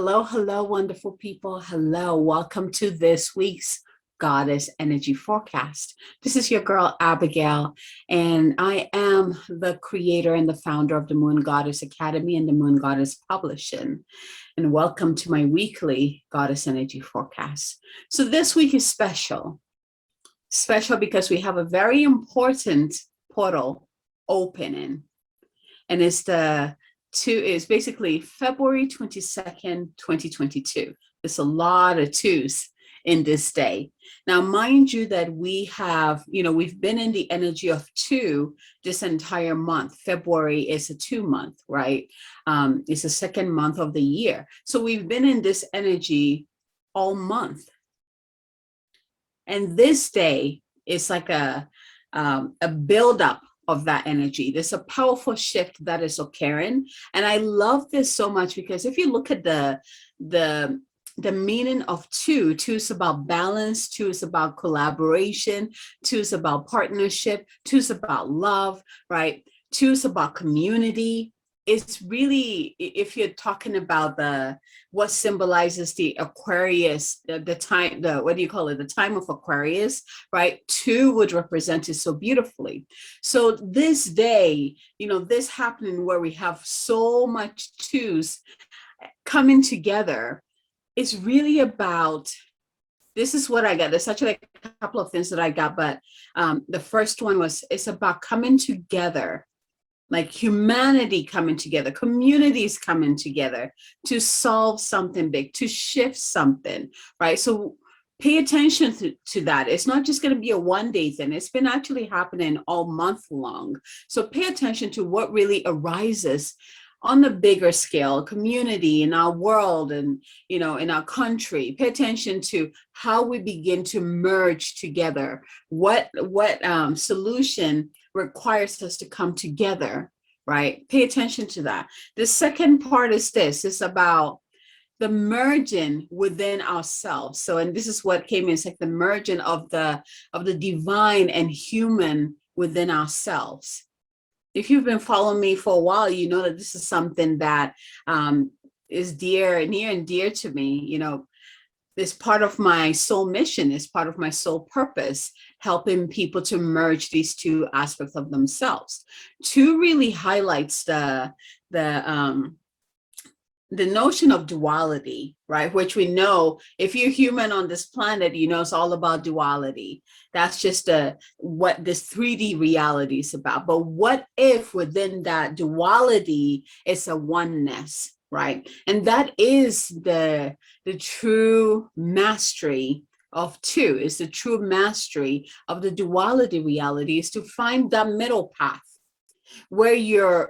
Hello, hello, wonderful people. Hello, welcome to this week's Goddess Energy Forecast. This is your girl, Abigail, and I am the creator and the founder of the Moon Goddess Academy and the Moon Goddess Publishing. And welcome to my weekly Goddess Energy Forecast. So this week is special because we have a very important portal opening, and it's basically February 22nd, 2022. There's a lot of twos in this day. Now, mind you that we've been in the energy of two this entire month. February is a 2 month, right? It's the second month of the year. So we've been in this energy all month. And this day is like a buildup of that energy. There's a powerful shift that is occurring. And I love this so much because if you look at the meaning of two is about balance, two is about collaboration, two is about partnership, two is about love, right? Two is about community. It's really, if you're talking about what symbolizes the Aquarius, the time, what do you call it? The time of Aquarius, right? Two would represent it so beautifully. So this day, this happening where we have so much twos coming together, it's really about, this is what I got. There's actually a couple of things that I got, but the first one it's about coming together. Like humanity coming together, communities coming together to solve something big, to shift something, right? So pay attention to that. It's not just going to be a one-day thing. It's been actually happening all month long. So pay attention to what really arises on the bigger scale, community, in our world, and in our country. Pay attention to how we begin to merge together. What solution requires us to come together, right? Pay attention to that. The second part is it's about the merging within ourselves. So, and this is what came in, it's like the merging of the divine and human within ourselves. If you've been following me for a while, you know that this is something that is near and dear to me. This part of my soul mission, is part of my soul purpose, helping people to merge these two aspects of themselves. Two really highlights the notion of duality, right? Which we know, if you're human on this planet, it's all about duality. That's just what this 3D reality is about. But what if within that duality is a oneness, right? And that is the true mastery of two, is the true mastery of the duality reality, is to find that middle path where you're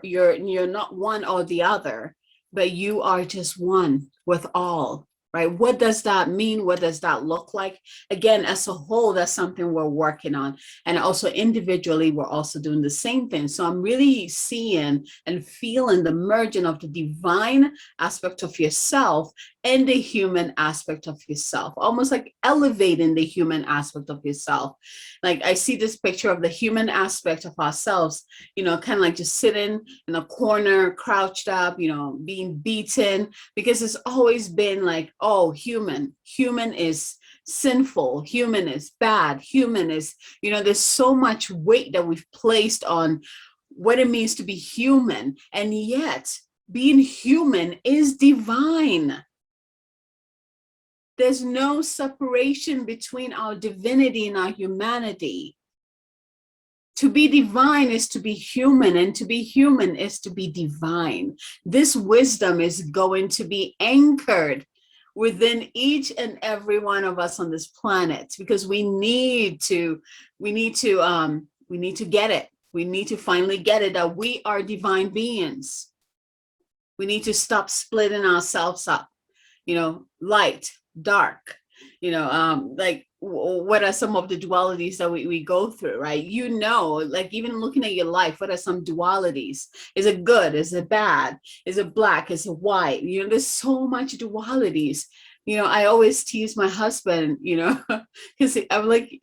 not one or the other, but you are just one with all, right? What does that mean? What does that look like? Again, as a whole, that's something we're working on. And also individually, we're also doing the same thing. So I'm really seeing and feeling the merging of the divine aspect of yourself and the human aspect of yourself, almost like elevating the human aspect of yourself. Like I see this picture of the human aspect of ourselves, kind of like just sitting in a corner, crouched up, being beaten, because it's always been like, oh, human is sinful, human is bad, human is, there's so much weight that we've placed on what it means to be human. And yet being human is divine. There's no separation between our divinity and our humanity. To be divine is to be human, and to be human is to be divine. This wisdom is going to be anchored within each and every one of us on this planet, because we need to get it. We need to finally get it, that we are divine beings. We need to stop splitting ourselves up, light, dark, like what are some of the dualities that we go through, right? Like even looking at your life, what are some dualities? Is it good? Is it bad? Is it black? Is it white? There's so much dualities. I always tease my husband, because I'm like,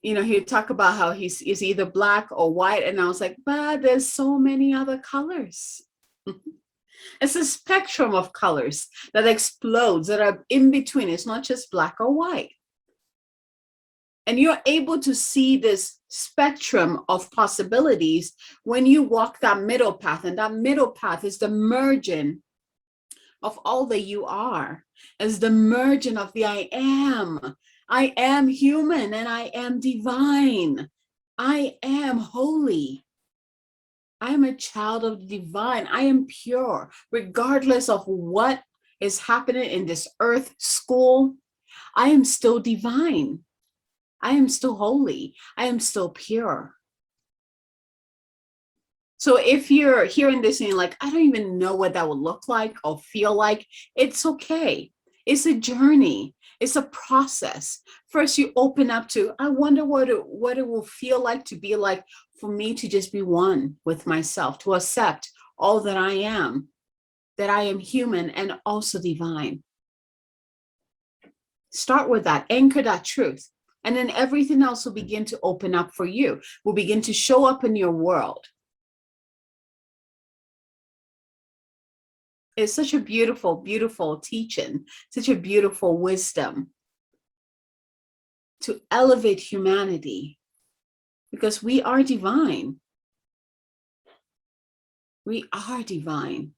he'd talk about how he's either black or white. And I was like, but there's so many other colors. It's a spectrum of colors that explodes, that are in between. It's not just black or white. And you're able to see this spectrum of possibilities when you walk that middle path. And that middle path is the merging of all that you are, as the merging of the I am. I am human and I am divine. I am holy. I am a child of the divine. I am pure, regardless of what is happening in this earth school. I am still divine. I am still holy. I am still pure. So if you're hearing this and you're like, I don't even know what that would look like or feel like, it's okay. It's a journey. It's a process. First, you open up to, I wonder what it will feel like to be like for me to just be one with myself, to accept all that I am human and also divine. Start with that, anchor that truth. And then everything else will begin to open up for you, will begin to show up in your world. It's such a beautiful, beautiful teaching, such a beautiful wisdom to elevate humanity, because we are divine. We are divine.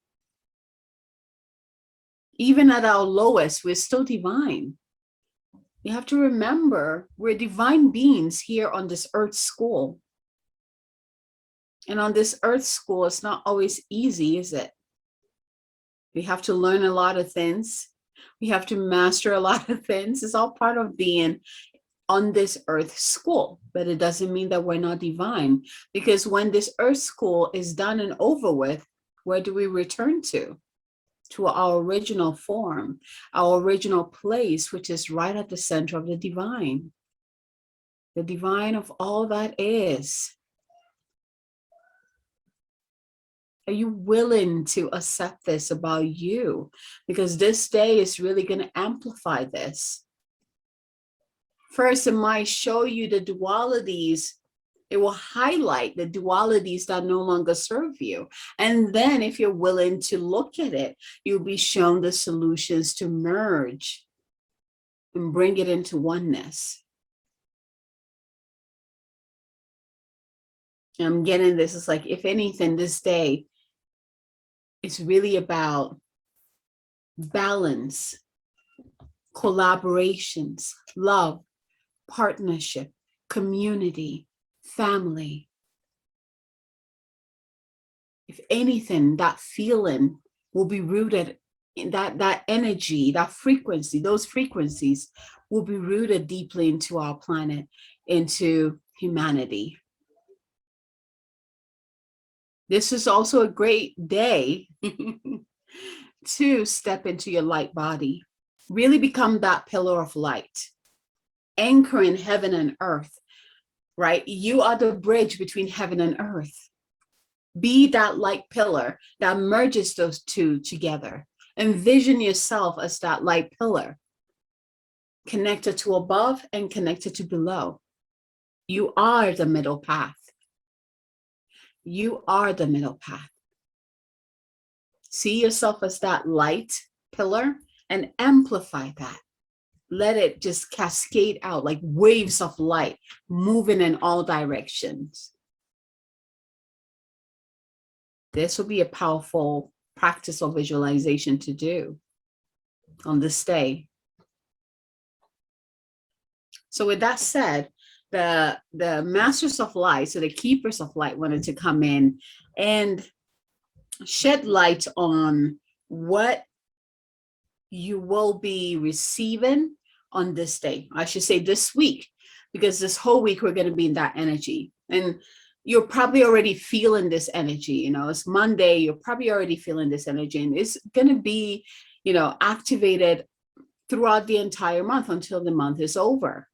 Even at our lowest, we're still divine. You have to remember, we're divine beings here on this earth school. And on this earth school, it's not always easy, is it? We have to learn a lot of things. We have to master a lot of things. It's all part of being on this earth school, but it doesn't mean that we're not divine, because when this earth school is done and over with, where do we return to? To our original form, our original place, which is right at the center of the divine of all that is. Are you willing to accept this about you? Because this day is really going to amplify this. First, it might show you the dualities. It will highlight the dualities that no longer serve you. And then if you're willing to look at it, you'll be shown the solutions to merge and bring it into oneness. I'm getting this. It's like, if anything, this day, it's really about balance, collaborations, love, partnership, community, family. If anything, that feeling will be rooted in that energy, that frequency, those frequencies will be rooted deeply into our planet, into humanity. This is also a great day to step into your light body. Really become that pillar of light, anchoring heaven and earth, right? You are the bridge between heaven and earth. Be that light pillar that merges those two together. Envision yourself as that light pillar, connected to above and connected to below. You are the middle path. You are the middle path. See yourself as that light pillar and amplify that. Let it just cascade out like waves of light, moving in all directions. This will be a powerful practice or visualization to do on this day. So with that said, the masters of light, so the keepers of light, wanted to come in and shed light on what you will be receiving on this day. I should say this week, because this whole week we're going to be in that energy. And you're probably already feeling this energy. You know, it's Monday, you're probably already feeling this energy, and it's going to be, you know, activated throughout the entire month until the month is over.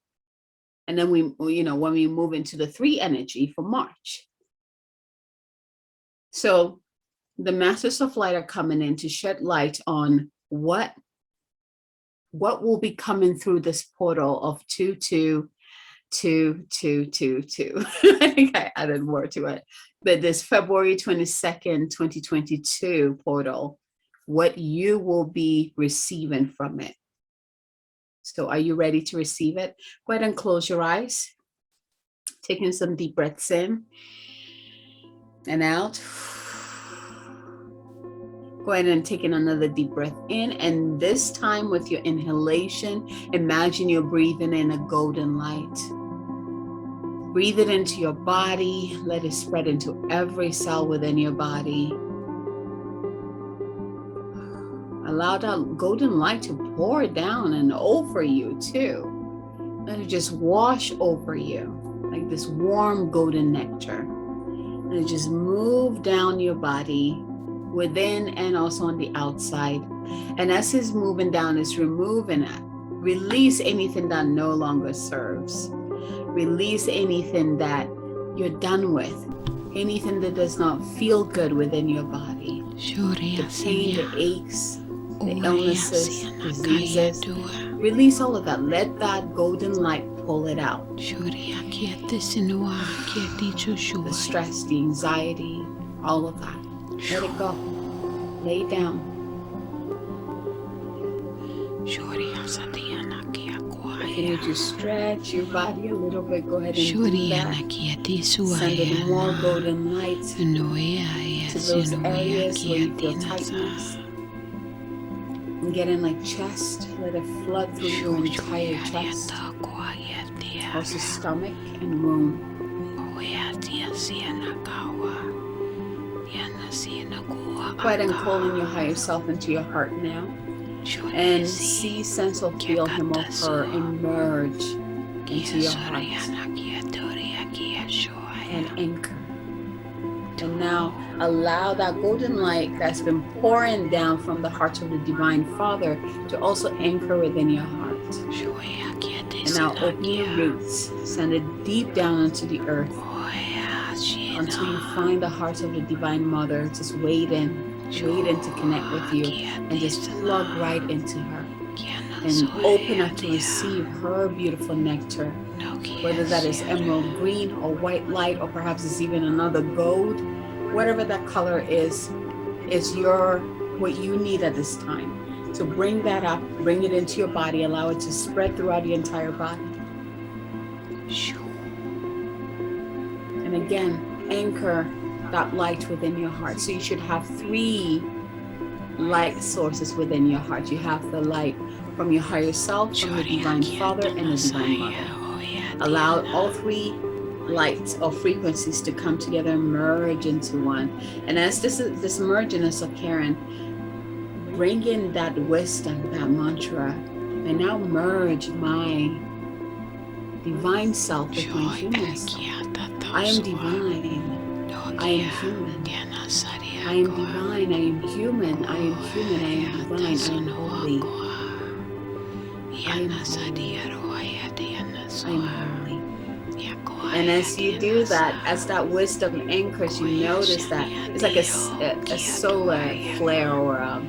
And then we, you know, when we move into the 3 energy for March. So the masters of light are coming in to shed light on what will be coming through this portal of 222222. I think I added more to it, but this February 22nd, 2022 portal what you will be receiving from it. So are you ready to receive it? Go ahead and close your eyes. Taking some deep breaths in and out. Go ahead and take in another deep breath in, and this time with your inhalation, imagine you're breathing in a golden light. Breathe it into your body. Let it spread into every cell within your body. Allow that golden light to pour down and over you too. Let it just wash over you like this warm golden nectar. Let it just move down your body, within and also on the outside. And as it's moving down, it's removing it. Release anything that no longer serves. Release anything that you're done with. Anything that does not feel good within your body. The pain, the aches, the illnesses, diseases. Release all of that. Let that golden light pull it out. The stress, the anxiety, all of that. Let it go. Lay down. If you need to stretch your body a little bit, go ahead and do that. Send in more golden light to those areas where you feel tightness. And get in like chest. Let it flood through your entire chest. Also stomach and womb. Go ahead and call in your higher self into your heart now. And see, sense, or feel him or her emerge into your heart. And anchor. And now allow that golden light that's been pouring down from the heart of the Divine Father to also anchor within your heart. And now open your roots. Send it deep down into the earth until you find the heart of the Divine Mother. Just wait in to connect with you, and just plug right into her and open up to receive her beautiful nectar, whether that is emerald green or white light, or perhaps it's even another gold. Whatever that color is what you need at this time. So bring that up, bring it into your body, allow it to spread throughout your entire body. And again, anchor that light within your heart. So you should have 3 light sources within your heart. You have the light from your higher self, from the Divine Father, and the Divine Mother. Allow all 3 lights or frequencies to come together and merge into one. And as this merging is occurring, bring in that wisdom, that mantra, and now merge my divine self with my human self. I am divine. I am human. I am divine. I am human. I am human. I am divine. I am holy. I am holy. I am holy. And as you do that, as that wisdom anchors, you notice that it's like a solar flare or a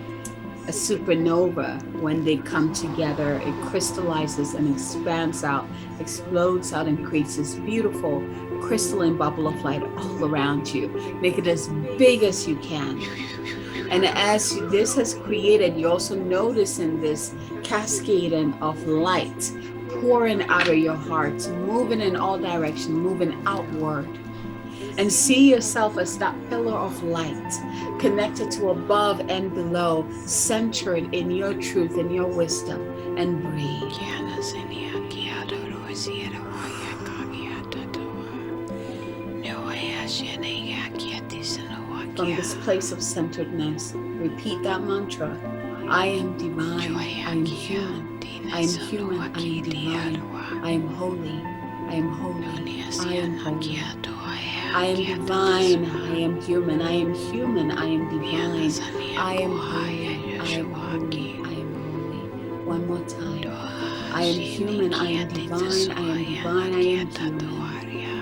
supernova. When they come together, it crystallizes and expands out, explodes out, and creates this beautiful crystalline bubble of light all around you. Make it as big as you can. And as this has created, you also notice in this cascading of light pouring out of your heart, moving in all directions, moving outward. And see yourself as that pillar of light, connected to above and below, centered in your truth and your wisdom. And breathe. From this place of centeredness, repeat that mantra. I am divine. I am human. I am human. I am divine. I am holy. I am holy. I am holy. I am divine. I am human. I am human. I am divine. I am holy. I am holy. I am holy. One more time. I am human. I am divine. I am divine. I am human.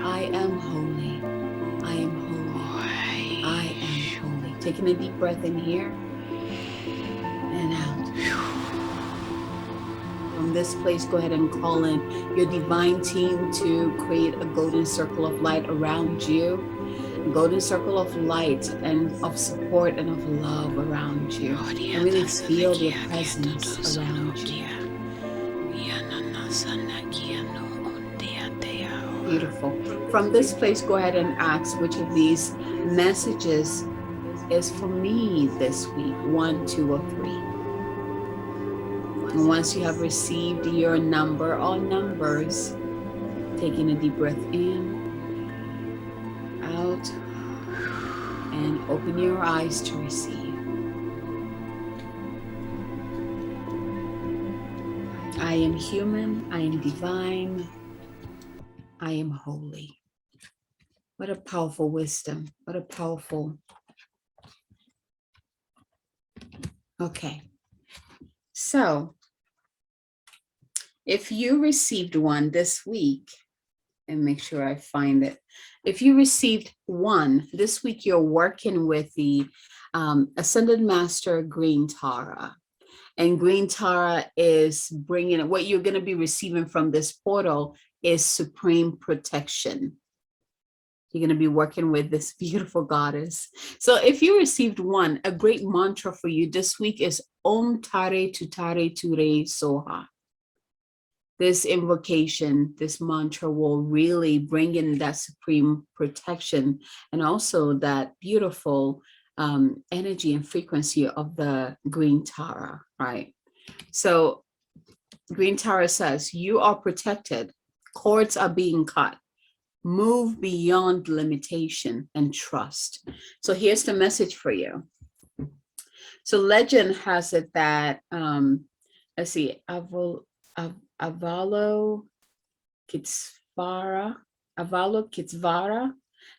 I am holy. I am holy. I am holy. Taking a deep breath in here and out. From this place, go ahead and call in your divine team to create a golden circle of light around you. golden circle of light and of support and of love around you. And really feel their presence around you. Beautiful. From this place, go ahead and ask which of these messages is for me this week, 1, 2, or 3. And once you have received your number or numbers, taking a deep breath in, out, and open your eyes to receive. I am human, I am divine, I am holy. What a powerful wisdom. What a powerful. Okay. So, if you received one this week, and make sure I find it. If you received one this week, you're working with the Ascended Master Green Tara. And Green Tara is bringing, what you're going to be receiving from this portal is supreme protection. You're going to be working with this beautiful goddess. So if you received one, a great mantra for you this week is Om Tare Tutare Ture Soha. This invocation, this mantra will really bring in that supreme protection and also that beautiful energy and frequency of the Green Tara, right? So Green Tara says, you are protected. Cords are being cut. Move beyond limitation and trust. So here's the message for you. So legend has it that, let's see, Avalokitesvara,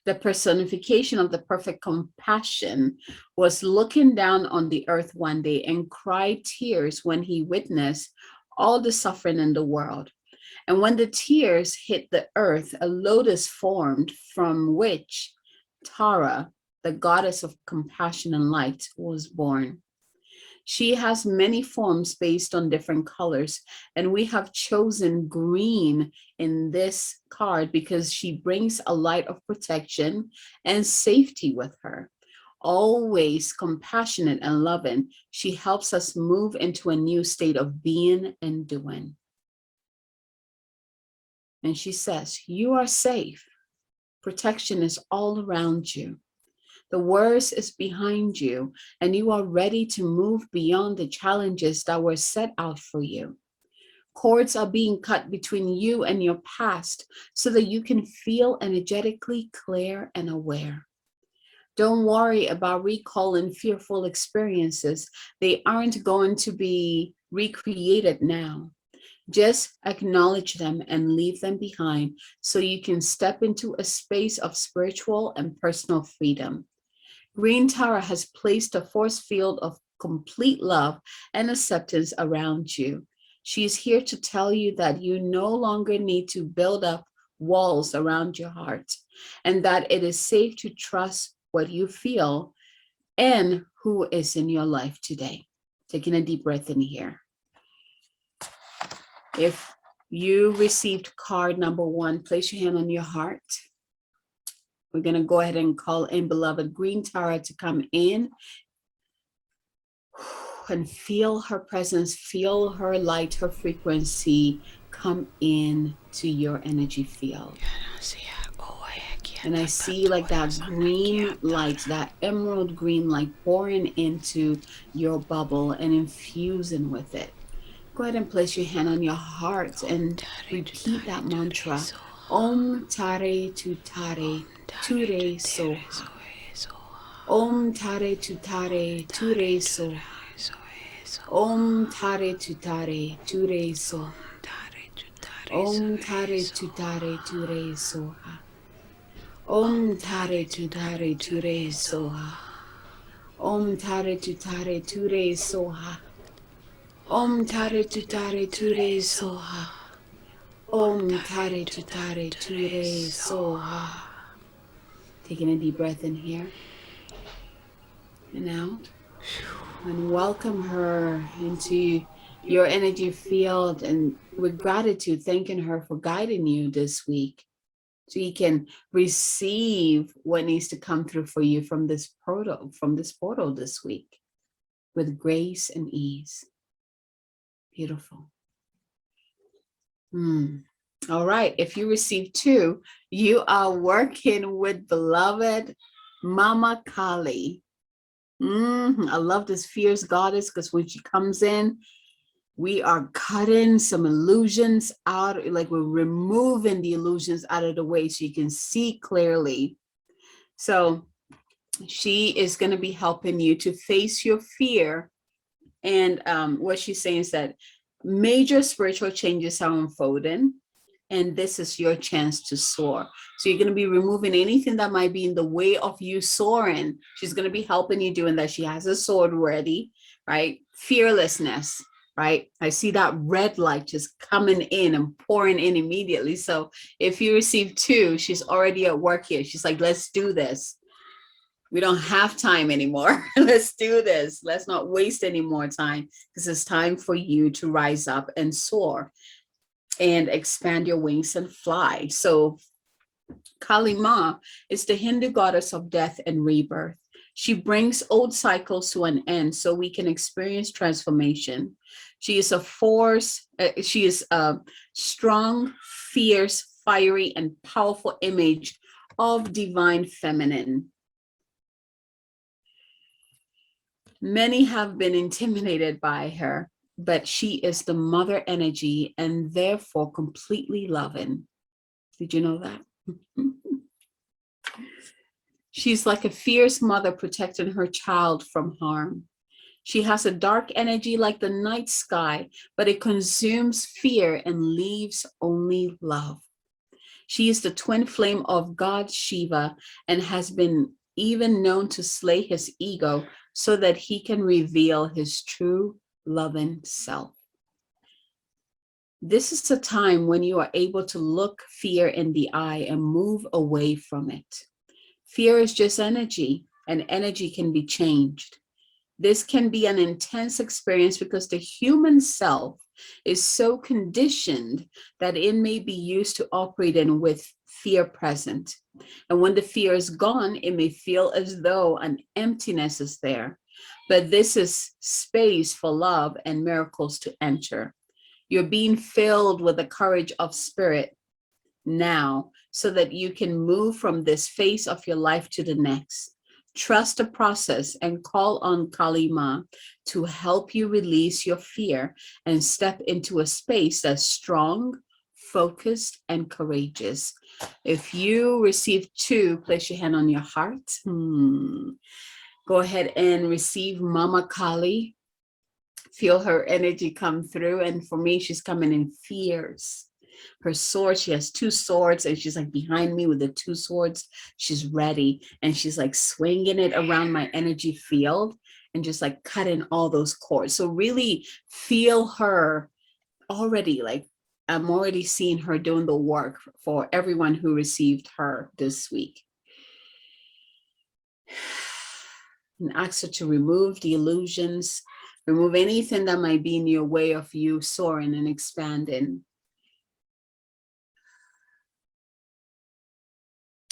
the personification of the perfect compassion, was looking down on the earth one day and cried tears when he witnessed all the suffering in the world. And when the tears hit the earth, a lotus formed from which Tara, the goddess of compassion and light, was born. She has many forms based on different colors, and we have chosen green in this card because she brings a light of protection and safety with her. Always compassionate and loving, she helps us move into a new state of being and doing. And she says, you are safe. Protection is all around you. The worst is behind you, and you are ready to move beyond the challenges that were set out for you. Cords are being cut between you and your past so that you can feel energetically clear and aware. Don't worry about recalling fearful experiences. They aren't going to be recreated now. Just acknowledge them and leave them behind so you can step into a space of spiritual and personal freedom. Green Tara has placed a force field of complete love and acceptance around you. She is here to tell you that you no longer need to build up walls around your heart, and that it is safe to trust what you feel and who is in your life today. Taking a deep breath in here. If you received card number 1, place your hand on your heart. We're going to go ahead and call in beloved Green Tara to come in and feel her presence, feel her light, her frequency come in to your energy field. And I see like that green light, that emerald green light pouring into your bubble and infusing with it. Go ahead and place your hand on your heart and repeat that mantra. Om Tare Tutare Ture Soha. Om Tare Tutare Ture Soha. Om Tare Tutare Ture Soha. Om Tare Tutare Ture Soha. Om Tare Tutare Ture Soha. Om Tare Tutare Ture Soha. Om Tare Tutare Ture Soha. Om Tare Tutare Ture Soha. Taking a deep breath in here and out. And welcome her into your energy field, and with gratitude, thanking her for guiding you this week so you can receive what needs to come through for you from this portal this week with grace and ease. Beautiful. All right, if you receive 2, you are working with beloved Mama Kali. I love this fierce goddess, because when she comes in, we are cutting some illusions out, like we're removing the illusions out of the way so you can see clearly. So she is going to be helping you to face your fear. And what she's saying is that major spiritual changes are unfolding, and this is your chance to soar. So you're going to be removing anything that might be in the way of you soaring. She's going to be helping you doing that. She has a sword ready, right? Fearlessness, right? I see that red light just coming in and pouring in immediately. So if you receive 2, she's already at work here. She's like, let's do this. We don't have time anymore. Let's do this. Let's not waste any more time, because it's time for you to rise up and soar and expand your wings and fly. So Kali Ma is the Hindu goddess of death and rebirth. She brings old cycles to an end so we can experience transformation. She is a force. She is a strong, fierce, fiery, and powerful image of divine feminine. Many have been intimidated by her, but she is the mother energy and therefore completely loving. Did you know that? She's like a fierce mother protecting her child from harm. She has a dark energy like the night sky, but it consumes fear and leaves only love. She is the twin flame of God Shiva and has been even known to slay his ego so that he can reveal his true loving self. This is a time when you are able to look fear in the eye and move away from it. Fear is just energy, and energy can be changed. This can be an intense experience because the human self is so conditioned that it may be used to operate in with fear present. And when the fear is gone, it may feel as though an emptiness is there. But this is space for love and miracles to enter. You're being filled with the courage of spirit now so that you can move from this phase of your life to the next. Trust the process and call on Kali Ma to help you release your fear and step into a space that's strong, focused, and courageous. If you receive 2, place your hand on your heart. Go ahead and receive Mama Kali. Feel her energy come through. And for me, she's coming in fierce. Her sword, she has 2 swords, and she's like behind me with the 2 swords. She's ready, and she's like swinging it around my energy field and just like cutting all those cords. So really feel her already. Like I'm already seeing her doing the work for everyone who received her this week. And ask her to remove the illusions, remove anything that might be in your way of you soaring and expanding.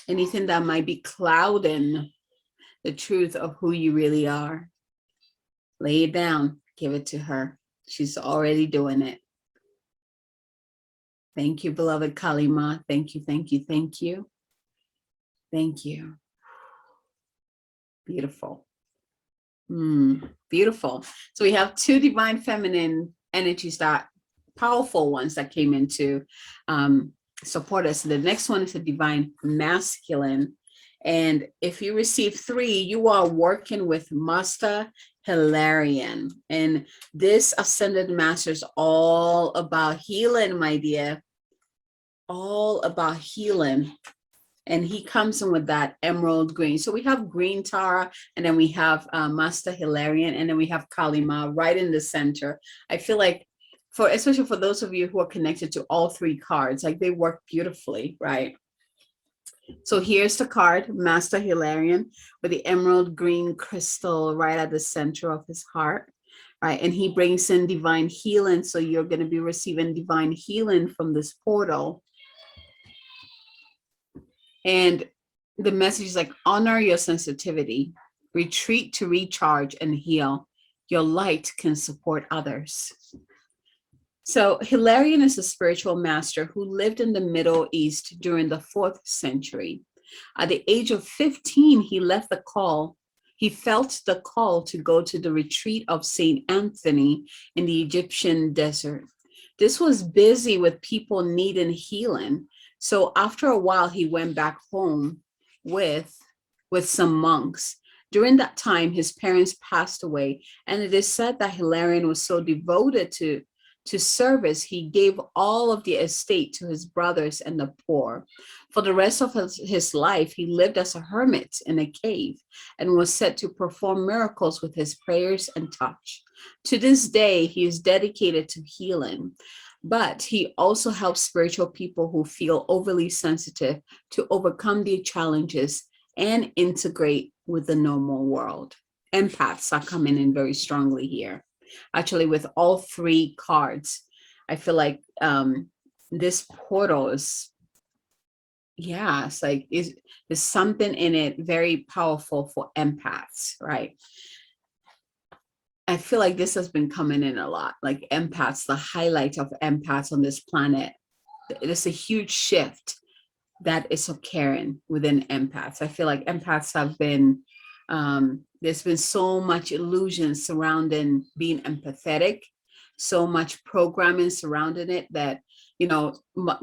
Anything that might be clouding the truth of who you really are. Lay it down, give it to her. She's already doing it. Thank you, beloved Kali Ma. Thank you, thank you, thank you. Thank you. Beautiful. Beautiful. So we have 2 divine feminine energies, that powerful ones that came into support us. The next one is a divine masculine. And if you receive 3, you are working with Master Hilarion. And this ascended master is all about healing, my dear. All about healing. And he comes in with that emerald green. So we have green Tara, and then we have Master Hilarion, and then we have Kali Ma right in the center. I feel like especially for those of you who are connected to all 3 cards, like they work beautifully, right? So here's the card, Master Hilarion, with the emerald green crystal right at the center of his heart, right? And he brings in divine healing. So you're going to be receiving divine healing from this portal. And the message is like, honor your sensitivity, retreat to recharge and heal. Your light can support others. So Hilarion is a spiritual master who lived in the Middle East during the 4th century. At the age of 15, he left the call. He felt the call to go to the retreat of St. Anthony in the Egyptian desert. This was busy with people needing healing. So after a while, he went back home with, with some monks. During that time, his parents passed away, and it is said that Hilarion was so devoted to service, he gave all of the estate to his brothers and the poor. For the rest of his life, he lived as a hermit in a cave and was said to perform miracles with his prayers and touch. To this day, he is dedicated to healing, but he also helps spiritual people who feel overly sensitive to overcome their challenges and integrate with the normal world. Empaths are coming in very strongly here. Actually, with all 3 cards, I feel like this portal is, yeah, it's like there's something in it very powerful for empaths, right? I feel like this has been coming in a lot, like empaths, the highlight of empaths on this planet. There's a huge shift that is occurring within empaths. I feel like empaths have been, there's been so much illusion surrounding being empathetic, so much programming surrounding it that, you know,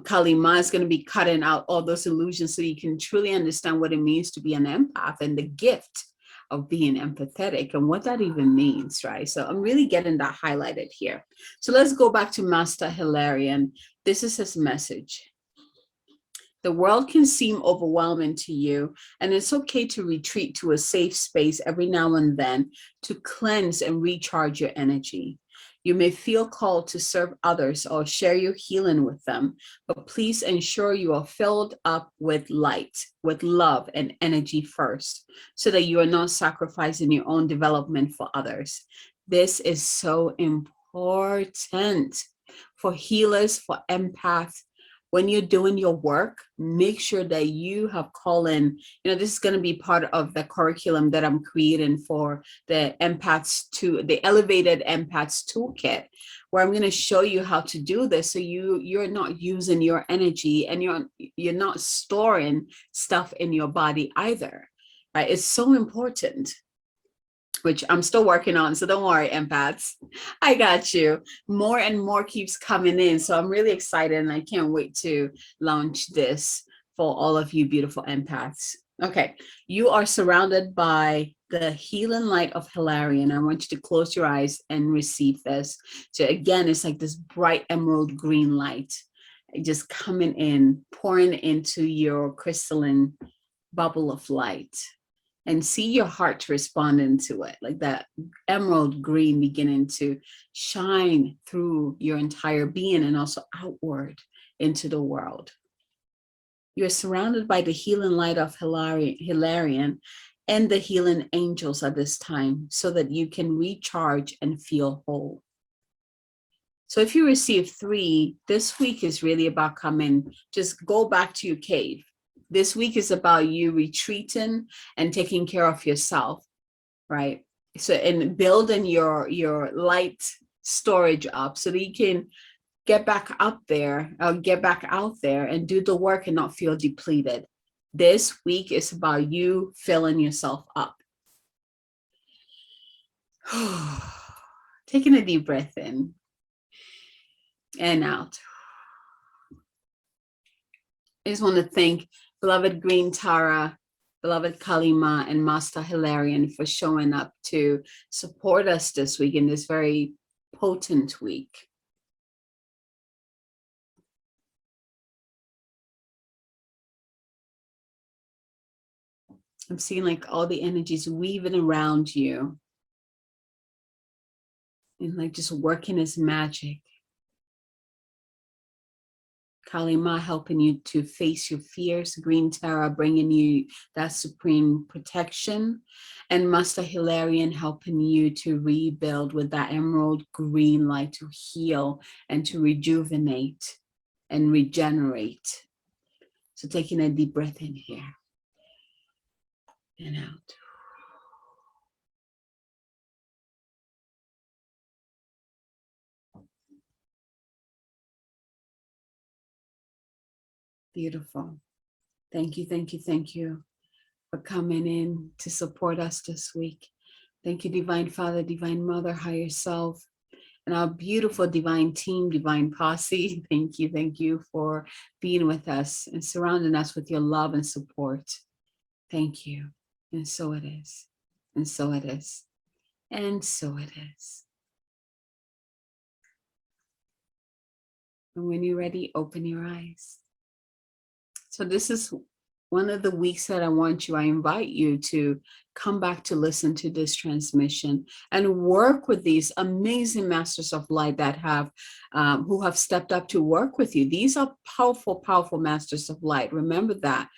Kali Ma is going to be cutting out all those illusions so you can truly understand what it means to be an empath and the gift of being empathetic and what that even means, right? So I'm really getting that highlighted here. So let's go back to Master Hilarion. This is his message. The world can seem overwhelming to you, and it's okay to retreat to a safe space every now and then to cleanse and recharge your energy. You may feel called to serve others or share your healing with them, but please ensure you are filled up with light, with love and energy first, so that you are not sacrificing your own development for others. This is so important for healers, for empaths. When you're doing your work, make sure that you have called in, you know, this is going to be part of the curriculum that I'm creating for the empaths to the elevated empaths toolkit, where I'm going to show you how to do this. So you're not using your energy and you're not storing stuff in your body either, right? It's so important, which I'm still working on. So don't worry, empaths. I got you. More and more keeps coming in. So I'm really excited and I can't wait to launch this for all of you beautiful empaths. Okay, you are surrounded by the healing light of Hilarion. I want you to close your eyes and receive this. So again, it's like this bright emerald green light just coming in, pouring into your crystalline bubble of light. And see your heart responding to it, like that emerald green beginning to shine through your entire being and also outward into the world. You're surrounded by the healing light of Hilarion and the healing angels at this time so that you can recharge and feel whole. So if you receive 3, this week is really about coming, just go back to your cave. This week is about you retreating and taking care of yourself, right? So, and building your light storage up so that you can get back up there, get back out there and do the work and not feel depleted. This week is about you filling yourself up. Taking a deep breath in and out. I just want to thank beloved Green Tara, beloved Kali Ma, and Master Hilarion for showing up to support us this week in this very potent week. I'm seeing like all the energies weaving around you and like just working as magic. Kali Ma helping you to face your fears, Green Tara bringing you that supreme protection, and Master Hilarion helping you to rebuild with that emerald green light to heal and to rejuvenate and regenerate. So taking a deep breath in here and out. Beautiful. Thank you, thank you, thank you for coming in to support us this week. Thank you, Divine Father, Divine Mother, Higher Self, and our beautiful divine team, divine posse. Thank you for being with us and surrounding us with your love and support. Thank you. And so it is. And so it is. And so it is. And when you're ready, open your eyes. So this is one of the weeks that I invite you to come back to listen to this transmission and work with these amazing masters of light that have, who have stepped up to work with you. These are powerful, powerful masters of light. Remember that.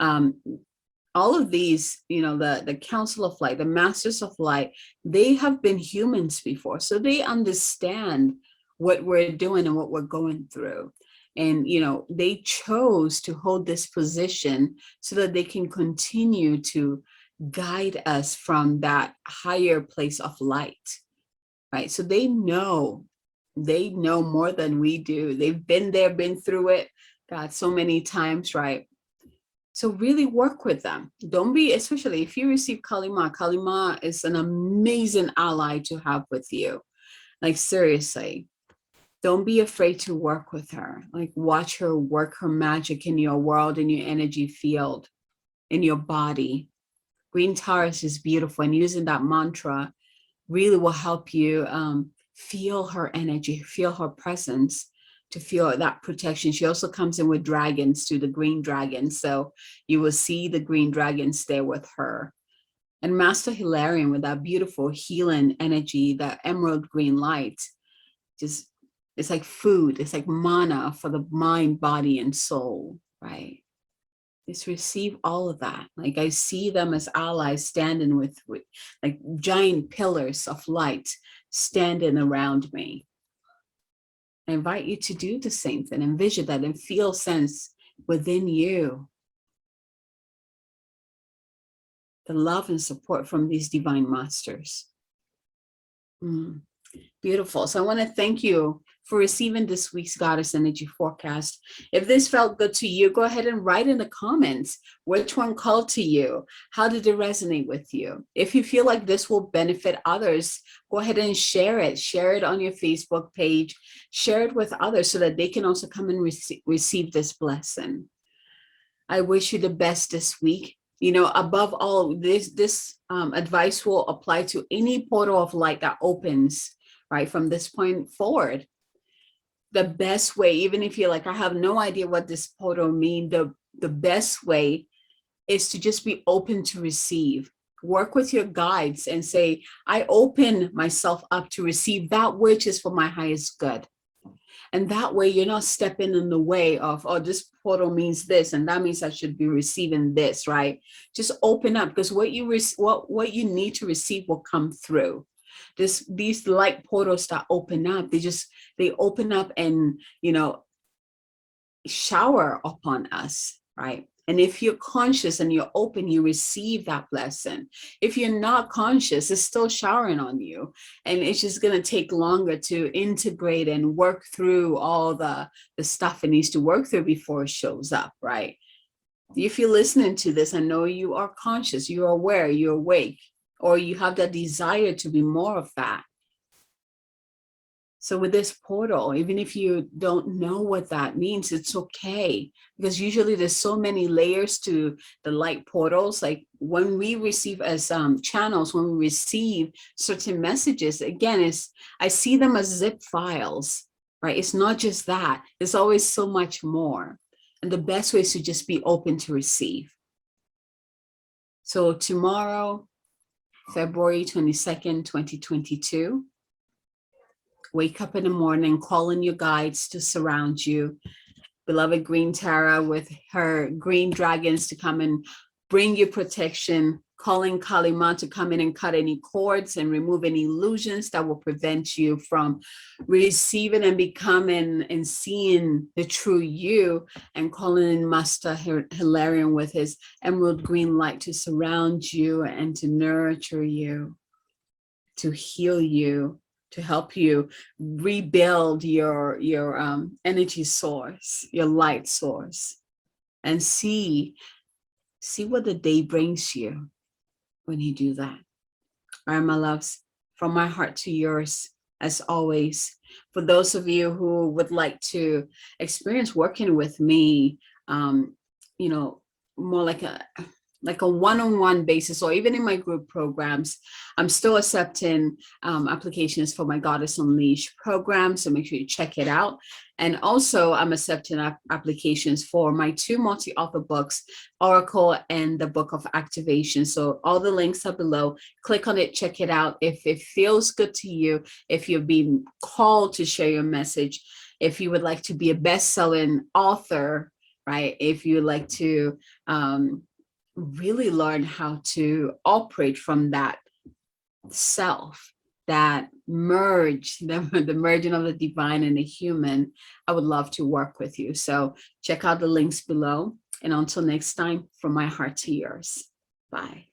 All of these, the Council of Light, the Masters of Light, they have been humans before. So they understand what we're doing and what we're going through. And, they chose to hold this position so that they can continue to guide us from that higher place of light, right? So they know more than we do. They've been there, been through it, God, so many times, right? So really work with them. Don't be, especially if you receive Kalima. Kalima is an amazing ally to have with you. Like, seriously, don't be afraid to work with her. Like, watch her work her magic in your world, in your energy field, in your body. Green Taurus is beautiful, and using that mantra really will help you feel her energy, feel her presence, to feel that protection. She also comes in with dragons too, the green dragons. So you will see the green dragons there with her. And Master Hilarion with that beautiful healing energy, that emerald green light, just, it's like food. It's like manna for the mind, body, and soul, right? Just receive all of that. Like, I see them as allies standing with like giant pillars of light standing around me. I invite you to do the same thing, envision that and feel sense within you the love and support from these divine masters. Beautiful. So I want to thank you for receiving this week's Goddess Energy Forecast. If this felt good to you, go ahead and write in the comments which one called to you. How did it resonate with you? If you feel like this will benefit others, go ahead and share it. Share it on your Facebook page. Share it with others so that they can also come and receive this blessing. I wish you the best this week. Above all, this advice will apply to any portal of light that opens, right, from this point forward. The best way, even if you're like, I have no idea what this portal means, the best way is to just be open to receive. Work with your guides and say, I open myself up to receive that which is for my highest good. And that way you're not stepping in the way of, oh, this portal means this, and that means I should be receiving this, right? Just open up, because what you need to receive will come through. These light portals that open up, they open up and, shower upon us, right? And if you're conscious and you're open, you receive that blessing. If you're not conscious, it's still showering on you. And it's just going to take longer to integrate and work through all the stuff it needs to work through before it shows up, right? If you're listening to this, I know you are conscious, you're aware, you're awake, or you have that desire to be more of that. So with this portal, even if you don't know what that means, it's okay, because usually there's so many layers to the light portals. Like when we receive as channels, when we receive certain messages, again, I see them as zip files, right? It's not just that. There's always so much more. And the best way is to just be open to receive. So tomorrow, February 22nd, 2022, wake up in the morning, call in your guides to surround you. Beloved Green Tara with her green dragons to come and bring you protection, calling Kaliman to come in and cut any cords and remove any illusions that will prevent you from receiving and becoming and seeing the true you, and calling in Master Hilarion with his emerald green light to surround you and to nurture you, to heal you, to help you rebuild your energy source, your light source, and see what the day brings you when you do that. All right, my loves, from my heart to yours, as always. For those of you who would like to experience working with me, you know, more like a one-on-one basis, or even in my group programs, I'm still accepting applications for my Goddess Unleashed program, so make sure you check it out. And also I'm accepting applications for my 2 multi-author books, Oracle and the Book of Activation. So all the links are below. Click on it, check it out. If it feels good to you, if you're being called to share your message, if you would like to be a best-selling author, right? If you like to really learn how to operate from that self, that merge, the merging of the divine and the human, I would love to work with you. So check out the links below. And until next time, from my heart to yours. Bye.